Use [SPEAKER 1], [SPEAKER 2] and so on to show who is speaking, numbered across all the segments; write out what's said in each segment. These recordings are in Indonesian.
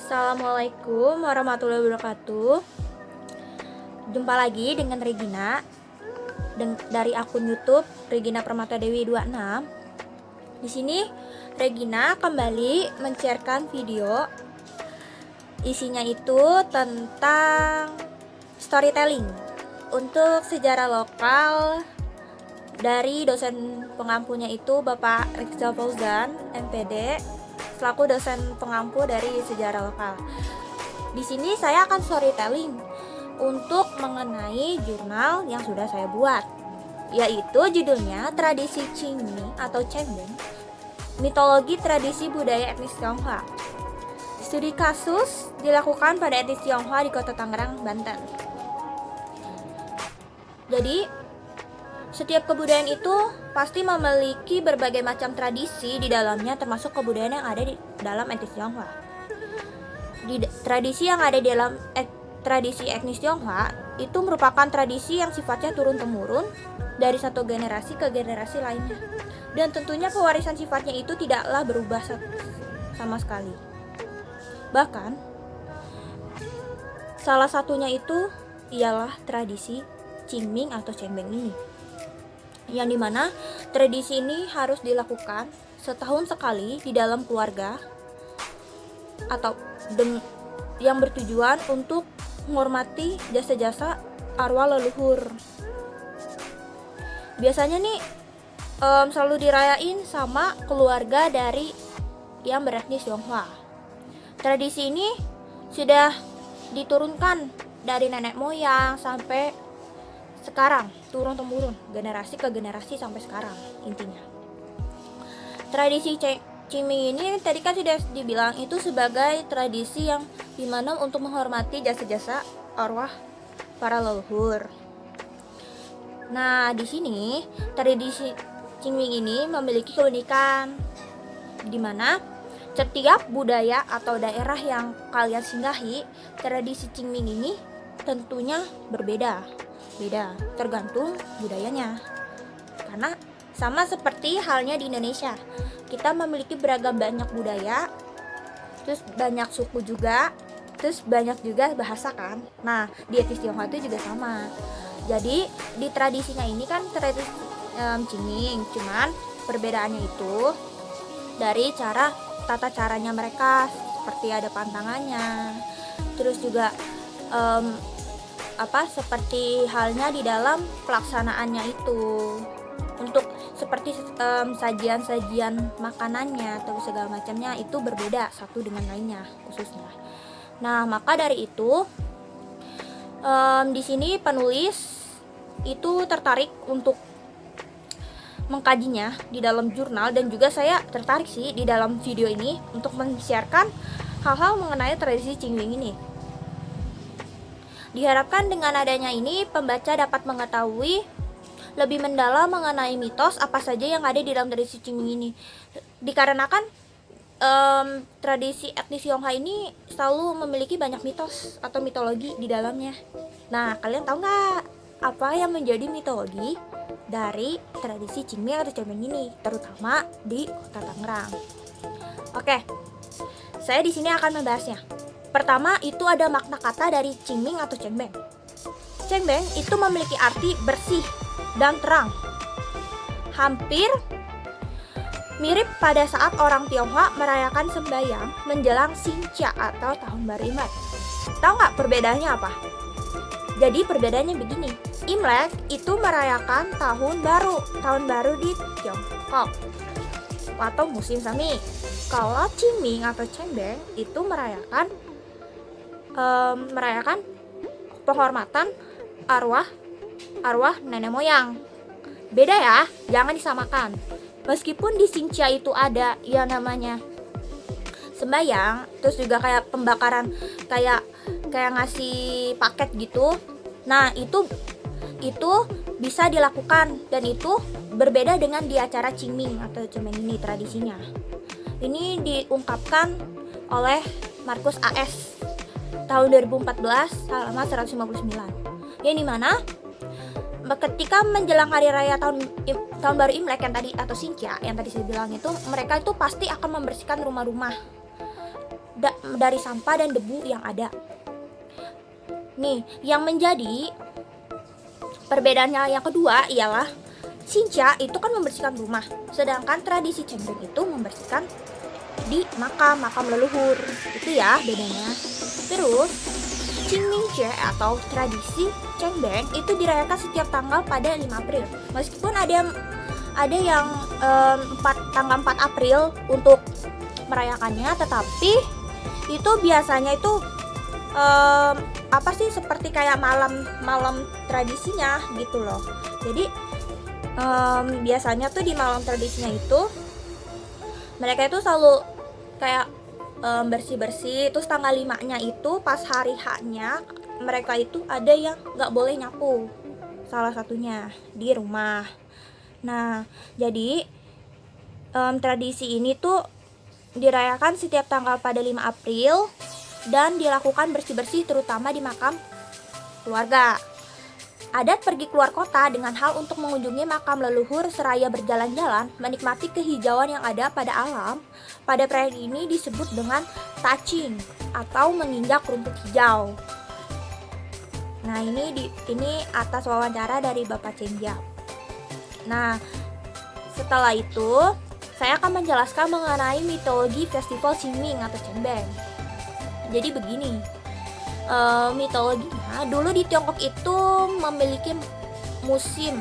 [SPEAKER 1] Assalamualaikum warahmatullahi wabarakatuh. Jumpa lagi dengan Regina dari akun YouTube Regina Permata Dewi 26. Di sini Regina kembali men-sharekan video. Isinya itu tentang storytelling untuk sejarah lokal dari dosen pengampunya itu Bapak Rizal Fauzan, MPD, selaku dosen pengampu dari sejarah lokal. Di sini saya akan storytelling untuk mengenai jurnal yang sudah saya buat, yaitu judulnya Tradisi Qingming atau Cengbeng, Mitologi Tradisi Budaya Etnis Tionghoa. Studi kasus dilakukan pada etnis Tionghoa di Kota Tangerang, Banten. Jadi setiap kebudayaan itu pasti memiliki berbagai macam tradisi di dalamnya, termasuk kebudayaan yang ada di dalam etnis Tionghoa. Tradisi yang ada di dalam tradisi etnis Tionghoa itu merupakan tradisi yang sifatnya turun-temurun dari satu generasi ke generasi lainnya. Dan tentunya pewarisan sifatnya itu tidaklah berubah sama sekali. Bahkan salah satunya itu ialah tradisi Qingming atau Cengbeng ini, yang dimana tradisi ini harus dilakukan setahun sekali di dalam keluarga atau yang bertujuan untuk menghormati jasa-jasa arwah leluhur. Biasanya nih selalu dirayain sama keluarga dari yang beretnis Tionghoa. Tradisi ini sudah diturunkan dari nenek moyang sampai sekarang, turun-temurun, generasi ke generasi sampai sekarang intinya. Tradisi Qingming ini tadi kan sudah dibilang itu sebagai tradisi yang dimana untuk menghormati jasa-jasa arwah para leluhur. Nah, di sini tradisi Qingming ini memiliki keunikan di mana setiap budaya atau daerah yang kalian singgahi, tradisi Qingming ini tentunya berbeda tergantung budayanya. Karena sama seperti halnya di Indonesia, kita memiliki beragam banyak budaya, terus banyak suku juga, terus banyak juga bahasa kan. Nah, di etnis Tionghoa itu juga sama. Jadi di tradisinya ini kan tradisi Qingming, cuman perbedaannya itu dari tata caranya mereka, seperti ada pantangannya, terus juga seperti halnya di dalam pelaksanaannya itu, untuk seperti sajian-sajian makanannya atau segala macamnya itu berbeda satu dengan lainnya khususnya. Nah, maka dari itu di sini penulis itu tertarik untuk mengkajinya di dalam jurnal, dan juga saya tertarik sih di dalam video ini untuk men-sharekan hal-hal mengenai tradisi Qingming ini. Diharapkan dengan adanya ini pembaca dapat mengetahui lebih mendalam mengenai mitos apa saja yang ada di dalam tradisi Qingming ini. Dikarenakan tradisi etnis Tionghoa ini selalu memiliki banyak mitos atau mitologi di dalamnya. Nah, kalian tahu nggak apa yang menjadi mitologi dari tradisi Qingming atau Cengbeng ini, terutama di Kota Tangerang? Oke, saya di sini akan membahasnya. Pertama, itu ada makna kata dari Qingming atau Cengbeng. Cengbeng itu memiliki arti bersih dan terang, hampir mirip pada saat orang Tionghoa merayakan sembahyang menjelang Xinjia atau tahun baru Imlek. Tahu nggak perbedaannya apa? Jadi perbedaannya begini, Imlek itu merayakan tahun baru di Tiongkok atau musim semi. Kalau Qingming atau Cengbeng itu merayakan penghormatan arwah nenek moyang. Beda ya, jangan disamakan. Meskipun di Xinjia itu ada yang namanya sembayang, terus juga kayak pembakaran, kayak ngasih paket gitu. Nah, itu bisa dilakukan, dan itu berbeda dengan di acara Qingming atau Cengbeng ini tradisinya. Ini diungkapkan oleh Markus A.S. tahun 2014 halaman 159, yang dimana ketika menjelang hari raya tahun baru Imlek yang tadi atau Xinjia yang tadi saya bilang itu, mereka itu pasti akan membersihkan rumah-rumah dari sampah dan debu yang ada. Nih, yang menjadi perbedaannya yang kedua ialah Xinjia itu kan membersihkan rumah, sedangkan tradisi Cengbeng itu membersihkan di makam leluhur. Itu ya bedanya. Terus Qingmingzhi atau tradisi Cengbeng itu dirayakan setiap tanggal pada 5 April. Meskipun ada yang tanggal 4 April untuk merayakannya, tetapi itu biasanya itu seperti kayak malam tradisinya gitu loh. Jadi biasanya tuh di malam tradisinya itu mereka itu selalu kayak bersih-bersih. Terus tanggal 5-nya itu pas hari H-nya mereka itu ada yang nggak boleh nyapu, salah satunya di rumah. Nah, jadi tradisi ini tuh dirayakan setiap tanggal pada 5 April dan dilakukan bersih-bersih terutama di makam keluarga. Adat pergi keluar kota dengan hal untuk mengunjungi makam leluhur seraya berjalan-jalan, menikmati kehijauan yang ada pada alam. Pada perayaan ini disebut dengan touching atau menginjak rumput hijau. Nah, ini atas wawancara dari Bapak Cengjia. Nah, setelah itu saya akan menjelaskan mengenai mitologi festival Qingming atau Cengbeng. Jadi begini, mitologinya dulu di Tiongkok itu memiliki musim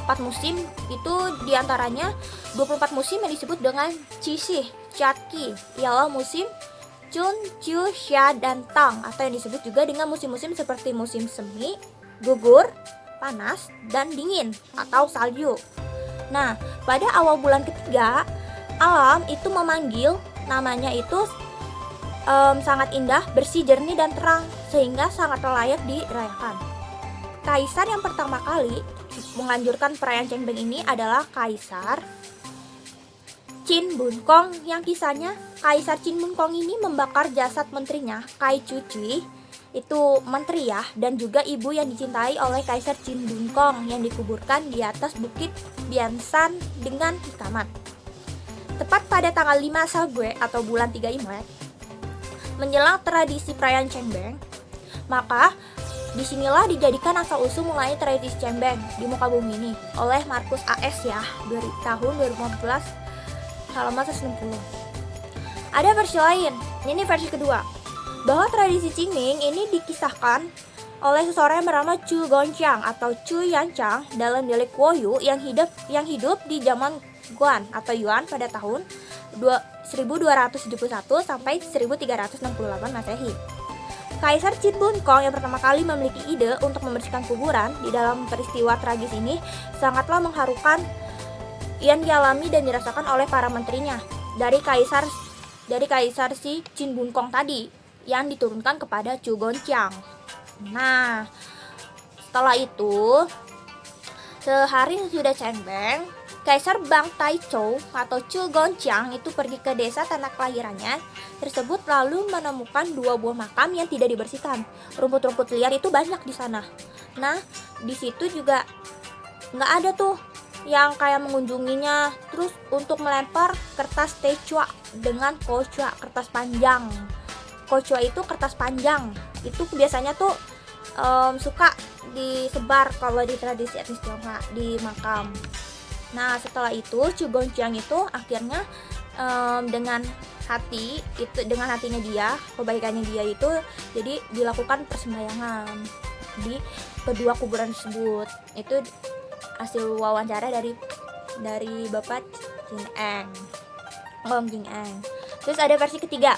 [SPEAKER 1] 4 musim, itu diantaranya 24 musim yang disebut dengan Qixi, Qiaqi, ialah musim Chun, Qiu, Xia, dan Tang, atau yang disebut juga dengan musim-musim seperti musim semi, gugur, panas, dan dingin atau salju. Nah, pada awal bulan ketiga, alam itu memanggil, namanya itu sangat indah, bersih, jernih, dan terang, sehingga sangat layak dirayakan. Kaisar yang pertama kali menganjurkan perayaan Cengbeng ini adalah Kaisar Qin Bun Kong, yang kisahnya Kaisar Qin Bun Kong ini membakar jasad menterinya Kai Cuci, itu menteri ya, dan juga ibu yang dicintai oleh Kaisar Qin Bun Kong yang dikuburkan di atas bukit Biansan dengan hikmat. Tepat pada tanggal 5 Sagwe atau bulan 3 Imlek, menjelang tradisi perayaan Cengbeng, maka disinilah dijadikan asal-usul mulai tradisi Cengbeng di muka bumi ini oleh Markus A.S. ya, dari tahun 2015 halaman 160. Ada versi lain, ini versi kedua, bahwa tradisi Qingming ini dikisahkan oleh seseorang yang bernama Chu Gongqiang atau Chu Yanchang dalam dialek Woyu yang hidup di zaman Guan atau Yuan pada tahun 1271 sampai 1368 Masehi. Kaisar Qin Bun Kong yang pertama kali memiliki ide untuk membersihkan kuburan. Di dalam peristiwa tragis ini sangatlah mengharukan yang dialami dan dirasakan oleh para menterinya dari kaisar si Qin Bun Kong tadi yang diturunkan kepada Chu Gongqiang. Nah, setelah itu sehari sesudah Cengbeng, Kaisar Bang Taichou atau Chu Gongqiang itu pergi ke desa tanah kelahirannya tersebut lalu menemukan 2 buah makam yang tidak dibersihkan. Rumput-rumput liar itu banyak di sana. Nah, di situ juga nggak ada tuh yang kayak mengunjunginya. Terus untuk melempar kertas techua dengan kochua, kertas panjang. Kochua itu kertas panjang. Itu biasanya tuh suka disebar kalau di tradisi etnis Tionghoa di makam. Nah, setelah itu Chu Gongqiang itu akhirnya dengan hatinya dia, kebaikannya dia itu, jadi dilakukan persembahyangan di kedua kuburan tersebut. Itu hasil wawancara dari Bapak Jin Eng. Terus ada versi ketiga.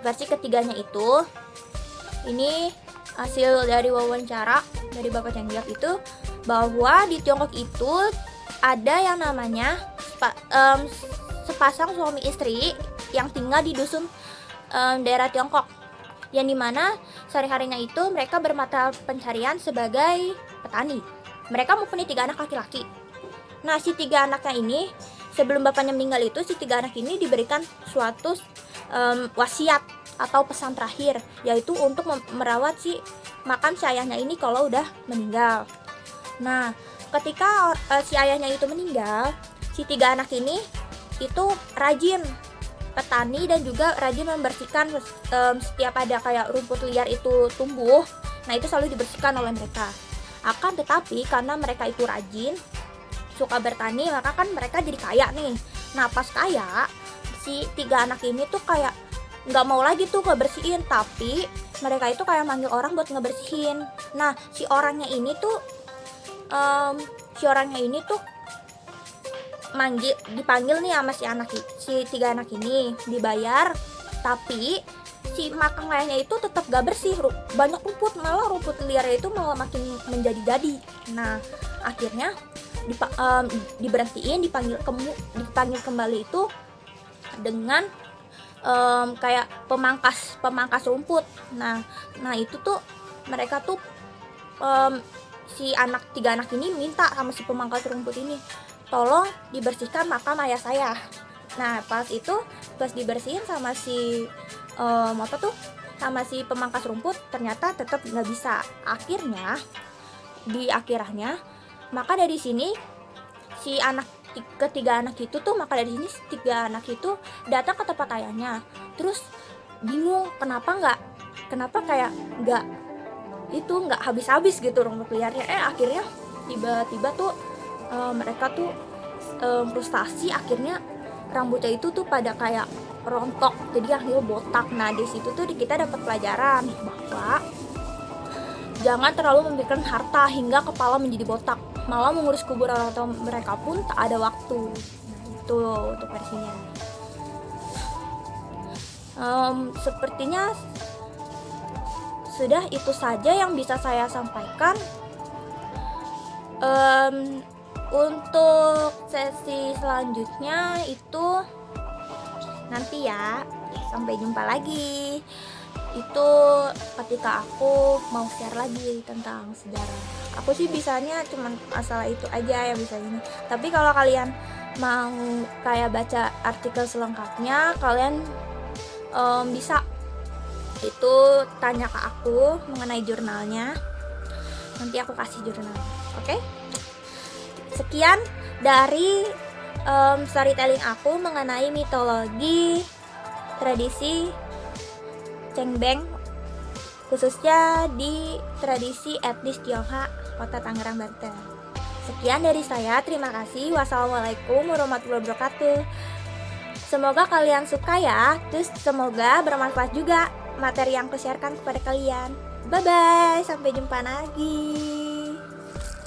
[SPEAKER 1] Versi ketiganya itu ini hasil dari wawancara dari Bapak Cengjia itu, bahwa di Tiongkok itu ada yang namanya sepasang suami istri yang tinggal di dusun daerah Tiongkok, yang dimana sehari-harinya itu mereka bermata pencarian sebagai petani. Mereka mempunyai 3 anak laki-laki. Nah, si 3 anaknya ini sebelum bapaknya meninggal itu, si 3 anak ini diberikan suatu wasiat atau pesan terakhir, yaitu untuk merawat makam si ayahnya ini kalau udah meninggal. Nah, ketika si ayahnya itu meninggal, si 3 anak ini itu rajin petani dan juga rajin membersihkan setiap ada kayak rumput liar itu tumbuh. Nah, itu selalu dibersihkan oleh mereka. Akan tetapi karena mereka itu rajin, suka bertani, maka kan mereka jadi kaya nih. Nah, pas kaya, si 3 anak ini tuh kayak nggak mau lagi tuh ngebersihin, tapi mereka itu kayak manggil orang buat ngebersihin. Nah, si orangnya ini tuh dipanggil nih sama si 3 anak ini, dibayar, tapi si makam mayatnya itu tetap gak bersih, banyak rumput, malah rumput liarnya itu malah makin menjadi-jadi. Nah, akhirnya diberhentiin, dipanggil kembali itu dengan kayak pemangkas rumput. Nah itu tuh mereka tuh si 3 anak ini minta sama si pemangkas rumput ini, tolong dibersihkan makam ayah saya. Nah, pas dibersihin sama si sama si pemangkas rumput, ternyata tetap nggak bisa. Akhirnya maka dari sini si ketiga anak itu datang ke tempat ayahnya, terus bingung kenapa kayak nggak habis-habis gitu rumput liarnya. Akhirnya tiba-tiba tuh mereka tuh frustasi, akhirnya rambutnya itu tuh pada kayak rontok, jadi akhirnya botak. Nah, di situ tuh kita dapat pelajaran bahwa jangan terlalu memikirkan harta hingga kepala menjadi botak, malah mengurus kuburan orang tua mereka pun tak ada waktu. Nah, itu untuk versinya. Sepertinya sudah itu saja yang bisa saya sampaikan. Untuk sesi selanjutnya itu nanti ya, sampai jumpa lagi. Itu ketika aku mau share lagi tentang sejarah. Aku sih bisanya cuman masalah itu aja yang bisa ini. Tapi kalau kalian mau kayak baca artikel selengkapnya, kalian bisa itu tanya ke aku mengenai jurnalnya. Nanti aku kasih jurnal. Oke? Sekian dari storytelling aku mengenai mitologi tradisi Cengbeng, khususnya di tradisi etnis Tionghoa Kota Tangerang, Banten. Sekian dari saya, terima kasih. Wassalamualaikum warahmatullahi wabarakatuh. Semoga kalian suka ya, terus semoga bermanfaat juga materi yang aku sharekan kepada kalian. Bye bye, sampai jumpa lagi.